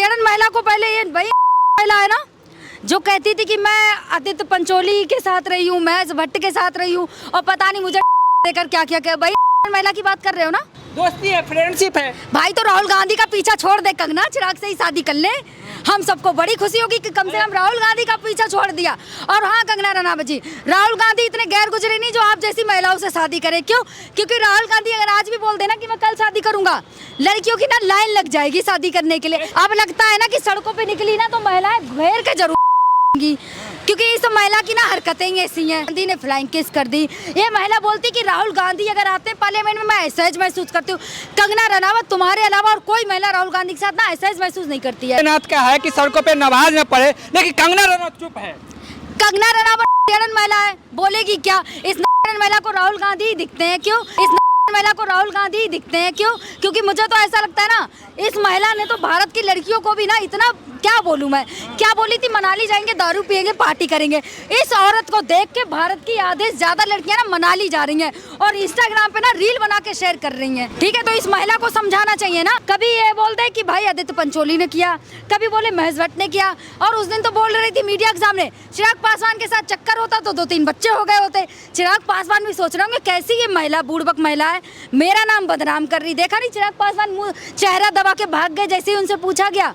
तेरह महिला को पहले ये वही महिला है ना जो कहती थी कि मैं आदित्य पंचोली के साथ रही हूँ, महज भट्ट के साथ रही हूँ और पता नहीं मुझे देकर क्या क्या क्या। भाई महिला की बात कर रहे हो ना? दोस्ती है, फ्रेंडशिप है। भाई तो राहुल गांधी का पीछा छोड़ दे कंगना, चिराग से ही शादी कर ले। हम सबको बड़ी खुशी होगी कि कम से कम राहुल गांधी का पीछा छोड़ दिया। और हाँ कंगना रनावत जी, राहुल गांधी इतने गैर गुजरे नहीं जो आप जैसी महिलाओं से शादी करे। क्यों? क्योंकि राहुल गांधी अगर आज भी बोल देना कि मैं कल शादी करूंगा, लड़कियों की ना लाइन लग जाएगी शादी करने के लिए। अब लगता है ना कि सड़कों पे निकली ना तो महिलाएं घेर के जरूर, क्योंकि इस महिला की ना हरकतें ही ऐसी हैं। गांधी ने फ्लाइंग किस कर दी। ये महिला बोलती कि राहुल गांधी अगर आते हैं पार्लियामेंट में मैं असहज महसूस करती हूँ। कंगना रनावत तुम्हारे अलावा और कोई महिला राहुल गांधी के साथ ना असहज महसूस नहीं करती है। नाथ का है कि सड़कों पे नमाज न पढ़े, लेकिन कंगना रनावत चुप है। कंगना रनावत महिला है, बोलेगी क्या? इस महिला को राहुल गांधी ही दिखते हैं। क्यों? इस महिला को राहुल गांधी ही दिखते हैं। क्यों? क्योंकि मुझे तो ऐसा लगता है ना, इस महिला ने तो भारत की लड़कियों को भी ना इतना, क्या बोलूं मैं, क्या बोली थी, मनाली जाएंगे, दारू पियेंगे, पार्टी करेंगे। इस औरत को देख के भारत की आधे से ज्यादा लड़कियां ना मनाली जा रही हैं और इंस्टाग्राम पे ना रील बना के शेयर कर रही हैं। ठीक है, तो इस महिला को समझाना चाहिए ना। कभी ये बोल दे कि भाई आदित्य पंचोली ने किया, कभी बोले महज भट्ट ने किया, और उस दिन तो बोल रही थी मीडिया के सामने चिराग पासवान के साथ चक्कर होता तो 2-3 बच्चे हो गए होते। चिराग पासवान भी सोच रहे होंगे कैसी ये महिला बुड़बक महिला है, मेरा नाम बदनाम कर रही। देखा नहीं चिराग पासवान मुंह चेहरा दबा के भाग गए जैसे ही उनसे पूछा गया,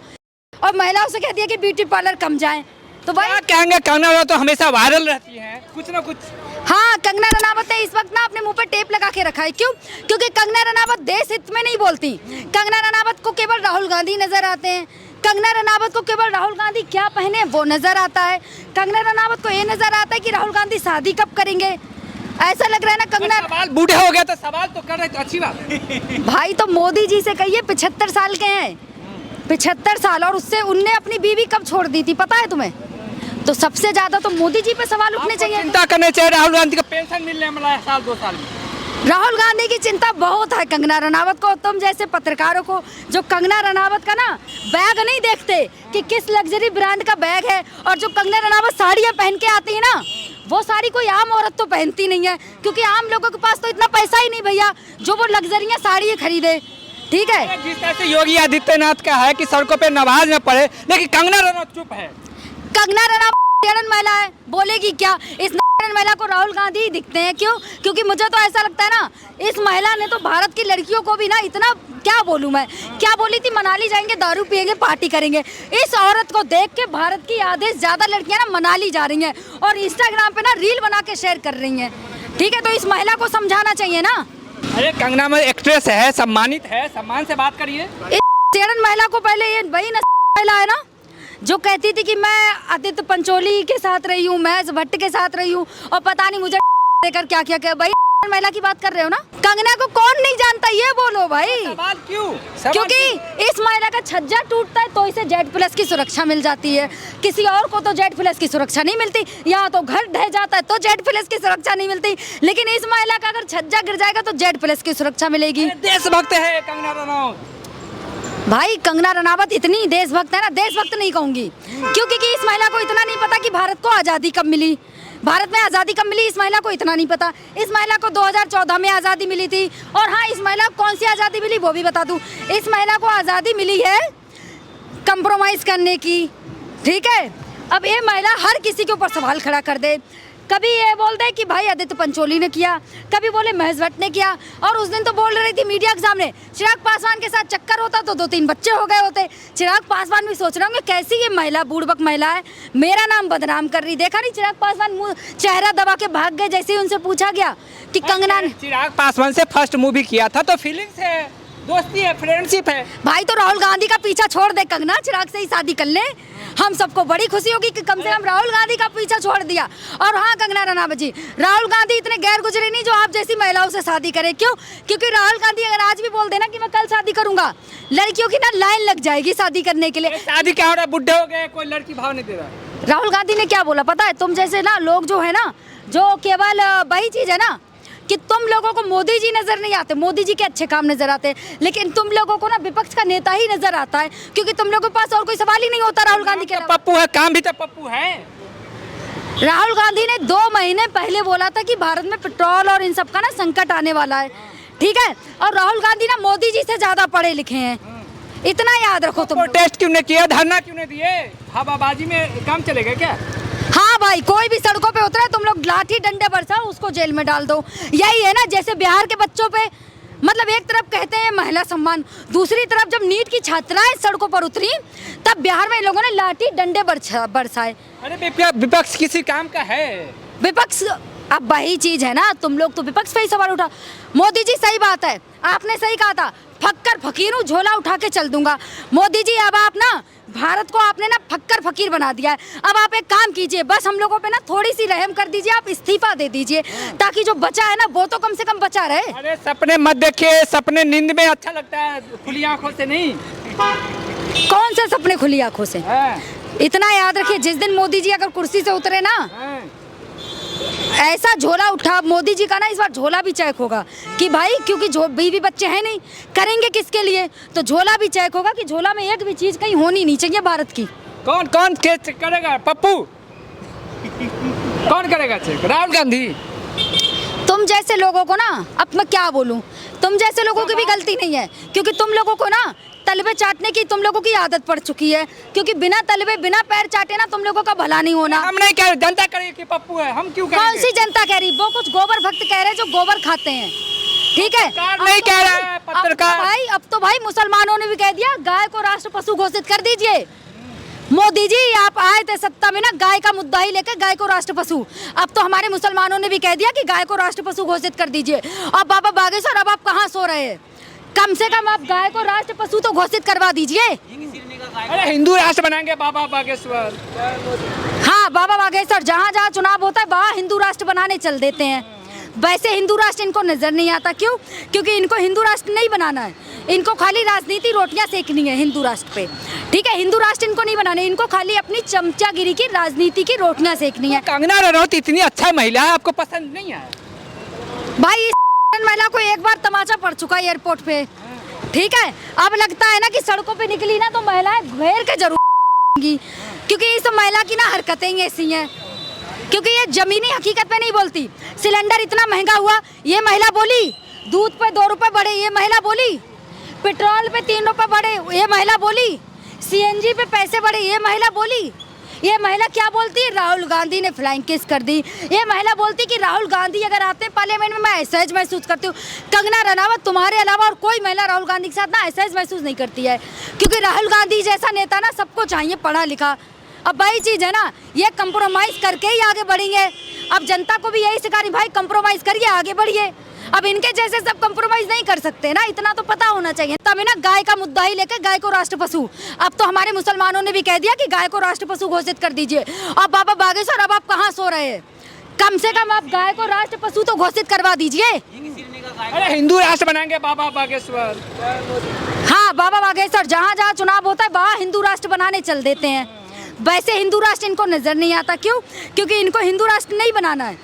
और महिलाओं से कह दिया कि ब्यूटी पार्लर कम जाए। तो भाई कहेंगे कंगना रनावत तो हमेशा वायरल रहती है, कुछ ना कुछ। हाँ, कंगना रनावत ने इस वक्त ना अपने मुंह पे टेप लगा के रखा है। क्यों? क्योंकि कंगना रनावत देश हित में नहीं बोलती। कंगना रनावत को केवल राहुल गांधी नजर आते हैं। कंगना रनावत को केवल राहुल गांधी क्या पहने वो नजर आता है। कंगना रनावत को ये नजर आता है कि राहुल गांधी शादी कब करेंगे। ऐसा लग रहा है ना कंगना, सवाल बूढ़े हो गया तो सवाल तो कर रहे तो अच्छी बात। भाई तो मोदी जी से कहिए 75 साल के हैं, 75 साल, और उससे उनने अपनी बीवी कब छोड़ दी थी पता है तुम्हें? तो सबसे ज्यादा तो मोदी जी पे सवाल उठने चाहिए। चिंता करने चाहिए राहुल गांधी को पेंशन मिलने वाला है साल 2 साल में। राहुल गांधी की चिंता बहुत है कंगना रनावत को। तुम जैसे पत्रकारों को जो कंगना रनावत का ना बैग नहीं देखते कि किस लग्जरी ब्रांड का बैग है, और जो कंगना रनावत साड़ियाँ पहन के आती है ना, वो साड़ी कोई आम औरत तो पहनती नहीं है, क्योंकि आम लोगों के पास तो इतना पैसा ही नहीं भैया जो वो लग्जरियाँ साड़ियाँ खरीदे। ठीक है, जिस तरह से योगी आदित्यनाथ का है कि सड़कों पे नमाज न पढ़े, लेकिन कंगना रनावत चुप है। कंगना रनावत महिला है, बोलेगी क्या? इस महिला को राहुल गांधी ही दिखते हैं। क्यों? क्योंकि मुझे तो ऐसा लगता है ना, इस महिला ने तो भारत की लड़कियों को भी ना इतना, क्या बोलूं मैं, क्या बोली थी, मनाली जाएंगे, दारू पियेंगे, पार्टी करेंगे। इस औरत को देख के भारत की आधे से ज्यादा लड़कियां ना मनाली जा रही हैं और इंस्टाग्राम पे ना रील बना के शेयर कर रही हैं। ठीक है, तो इस महिला को समझाना चाहिए ना। अरे कंगना में एक्ट्रेस है, सम्मानित है, सम्मान से बात करिए। इस महिला को पहले ये वही महिला है ना जो कहती थी कि मैं आदित्य पंचोली के साथ रही हूँ, महज भट्ट के साथ रही हूँ और पता नहीं मुझे देकर क्या क्या क्या। भाई महिला की बात कर रहे हो ना? कंगना को कौन नहीं जानता ये बोलो भाई। सवाल क्यों? क्योंकि इस महिला का छज्जा टूटता है तो इसे Z+ की सुरक्षा मिल जाती है, किसी और को तो Z+ की सुरक्षा नहीं मिलती। यहाँ तो घर ढह जाता है तो Z+ की सुरक्षा नहीं मिलती, लेकिन इस महिला का अगर छज्जा गिर जाएगा तो Z+ की सुरक्षा मिलेगी। देशभक्त है कंगना रनावत। भाई कंगना रनावत इतनी देशभक्त है ना, देशभक्त नहीं कहूंगी, क्योंकि इस महिला को इतना नहीं पता कि भारत को आज़ादी कब मिली, भारत में आज़ादी कब मिली, इस महिला को इतना नहीं पता। इस महिला को 2014 में आज़ादी मिली थी, और हाँ इस महिला को कौन सी आज़ादी मिली वो भी बता दूं। इस महिला को आज़ादी मिली है कंप्रोमाइज़ करने की। ठीक है, अब ये महिला हर किसी के ऊपर सवाल खड़ा कर दे। कभी ये बोल दे कि भाई आदित्य पंचोली ने किया, कभी बोले महज भट्ट ने किया, और उस दिन तो बोल रही थी मीडिया के सामने चिराग पासवान के साथ चक्कर होता तो 2-3 बच्चे हो गए होते। चिराग पासवान भी सोच रहे होंगे कैसी ये महिला बुड़बक महिला है, मेरा नाम बदनाम कर रही। देखा नहीं चिराग पासवान मुंह चेहरा दबा के भाग गए जैसे ही उनसे पूछा गया कि कंगना ने चिराग पासवान से फर्स्ट मूवी किया था तो फीलिंग्स है, दोस्ती है, फ्रेंडशिप है। भाई तो राहुल गांधी का पीछा छोड़ दे कंगना, चिराग से ही शादी कर ले। हम सबको बड़ी खुशी होगी कि कम से कम राहुल गांधी का पीछा छोड़ दिया। और हाँ कंगना रनावत जी, राहुल गांधी इतने गैर गुजरे नहीं जो आप जैसी महिलाओं से शादी करे। क्यों? क्योंकि राहुल गांधी अगर आज भी बोल देना कि मैं कल शादी करूंगा, लड़कियों की ना लाइन लग जाएगी शादी करने के लिए। शादी क्या हो रहा है, बुढ़े हो गए, कोई लड़की भाव नहीं दे रहा। राहुल गांधी ने क्या बोला पता है? तुम जैसे ना लोग जो है ना, जो केवल वही चीज है ना कि तुम लोगों को मोदी जी नजर नहीं आते, मोदी जी के अच्छे काम नजर आते हैं, लेकिन तुम लोगों को ना विपक्ष का नेता ही नजर आता है, क्योंकि तुम लोगों के पास और कोई सवाल ही नहीं होता राहुल गांधी के। पप्पू है, काम भी तो पप्पू है। राहुल गांधी ने 2 महीने पहले बोला था कि भारत में पेट्रोल और इन सब का ना संकट आने वाला है। ठीक है, और राहुल गांधी ना मोदी जी से ज्यादा पढ़े लिखे हैं, इतना याद रखो तुम। प्रोटेस्ट क्यों नहीं किया, धरना क्यों नहीं दिए, हवाबाजी में काम चलेगा क्या? हाँ भाई, कोई भी सड़कों पे उतरे तुम लोग लाठी डंडे बरसाओ, उसको जेल में डाल दो। यही है ना, जैसे बिहार के बच्चों पे मतलब एक तरफ कहते हैं महिला सम्मान, दूसरी तरफ जब नीट की छात्राएं सड़कों पर उतरी तब बिहार में इन लोगों ने लाठी डंडे बरसाए। अरे विपक्ष किसी काम का है? विपक्ष अब वही चीज है ना, तुम लोग तो विपक्ष पे ही सवाल उठा। मोदी जी सही बात है, आपने सही कहा था, फक्कर फकीर हूँ, झोला उठा के चल दूंगा। मोदी जी अब आप ना भारत को आपने ना फक्कर फकीर बना दिया है। अब आप एक काम कीजिए, बस हम लोगों पे ना थोड़ी सी रहम कर दीजिए, आप इस्तीफा दे दीजिए ताकि जो बचा है ना वो तो कम से कम बचा रहे। अरे सपने मत देखिए, सपने नींद में अच्छा लगता है, खुली आंखों से नहीं। कौन से सपने खुली आंखों से? इतना याद रखिए, जिस दिन मोदी जी अगर कुर्सी से उतरे ना, ऐसा झोला उठा मोदी जी का ना, इस बार झोला भी चेक होगा कि भाई, क्योंकि बीवी बच्चे हैं नहीं, करेंगे किसके लिए, तो झोला भी चेक होगा कि झोला में एक भी चीज कहीं होनी नहीं चाहिए भारत की। कौन कौन करेगा? पप्पू कौन करेगा चेक? राहुल गांधी। तुम जैसे लोगों को ना, अब मैं क्या बोलूं, तुम जैसे लोगों की भी गलती नहीं है, क्योंकि तुम लोगों को ना तलबे चाटने की तुम लोगों की आदत पड़ चुकी है, क्योंकि बिना तलबे बिना पैर चाटे ना तुम लोगों का भला नहीं होना। हम नहीं कह रहे, जनता कह रही है कि पप्पू है, हम क्यों कहेंगे? कौन सी जनता कह रही? वो कुछ गोबर भक्त कह रहे हैं जो गोबर खाते हैं, ठीक है? नहीं कह रहा है पत्रकार भाई, अब तो भाई मुसलमानों ने भी कह दिया गाय को राष्ट्र पशु घोषित कर दीजिए। मोदी जी आप आए थे सत्ता में ना गाय का मुद्दा ही लेकर, गाय को राष्ट्र पशु, अब तो हमारे मुसलमानों ने भी कह दिया कि गाय को राष्ट्र पशु घोषित कर दीजिए। अब बाबा बागेश्वर, अब आप कहाँ सो रहे हैं? कम से कम आप गाय को राष्ट्र पशु तो घोषित करवा दीजिए। अरे हिंदू राष्ट्र बनाएंगे बाबा बागेश्वर। हाँ, बाबा बागेश्वर जहाँ जहाँ चुनाव होता है वहाँ हिंदू राष्ट्र बनाने चल देते हैं। वैसे हिंदू राष्ट्र इनको नजर नहीं आता, क्यों? क्योंकि इनको हिंदू राष्ट्र नहीं बनाना है, इनको खाली राजनीति रोटियां सेकनी है हिंदू राष्ट्र पे, ठीक है? हिंदू राष्ट्र इनको नहीं बनाना है, इनको खाली अपनी चमचागिरी की राजनीति की रोटियां सेकनी है। कंगना रनौत इतनी अच्छा महिला है, आपको पसंद नहीं है? भाई, महिला को एक बार तमाचा पड़ चुका है एयरपोर्ट पे, ठीक है? अब लगता है ना कि सड़कों पे निकली ना तो महिलाएं घेर के जरूर होंगी, क्योंकि इस महिला की ना हरकतें ही ऐसी हैं, क्योंकि ये जमीनी हकीकत पे नहीं बोलती। सिलेंडर इतना महंगा हुआ, ये महिला बोली। दूध पे 2 रुपए बढ़े, ये महिला बोली। पेट्रोल पे 3 रुपए बढ़े, ये महिला बोली। सीएनजी पे पैसे बढ़े, ये महिला बोली। ये महिला क्या बोलती है? राहुल गांधी ने फ्लाइंग किस कर दी। ये महिला बोलती कि राहुल गांधी अगर आते हैं पार्लियामेंट में मैं असहज महसूस करती हूँ। कंगना रनावत तुम्हारे अलावा और कोई महिला राहुल गांधी के साथ ना असहज महसूस नहीं करती है, क्योंकि राहुल गांधी जैसा नेता ना सबको चाहिए पढ़ा लिखा। अब वही चीज़ है ना, ये कंप्रोमाइज़ करके ही आगे बढ़ेंगे। अब जनता को भी यही सिखा रही, भाई कंप्रोमाइज़ करिए, आगे बढ़िए। अब इनके जैसे सब कंप्रोमाइज नहीं कर सकते ना, इतना तो पता होना चाहिए। तब ना गाय का मुद्दा ही लेकर गाय को राष्ट्र पशु, अब तो हमारे मुसलमानों ने भी कह दिया कि गाय को राष्ट्र पशु घोषित कर दीजिए। अब बाबा बागेश्वर, अब आप कहाँ सो रहे हैं? कम से कम आप गाय को राष्ट्र पशु तो घोषित करवा दीजिए। अरे हिंदू राष्ट्र बनाएंगे बाबा बागेश्वर। हाँ, बाबा बागेश्वर जहाँ जहाँ चुनाव होता है वहाँ हिंदू राष्ट्र बनाने चल देते हैं। वैसे हिंदू राष्ट्र इनको नजर नहीं आता, क्यों? क्योंकि इनको हिंदू राष्ट्र नहीं बनाना है।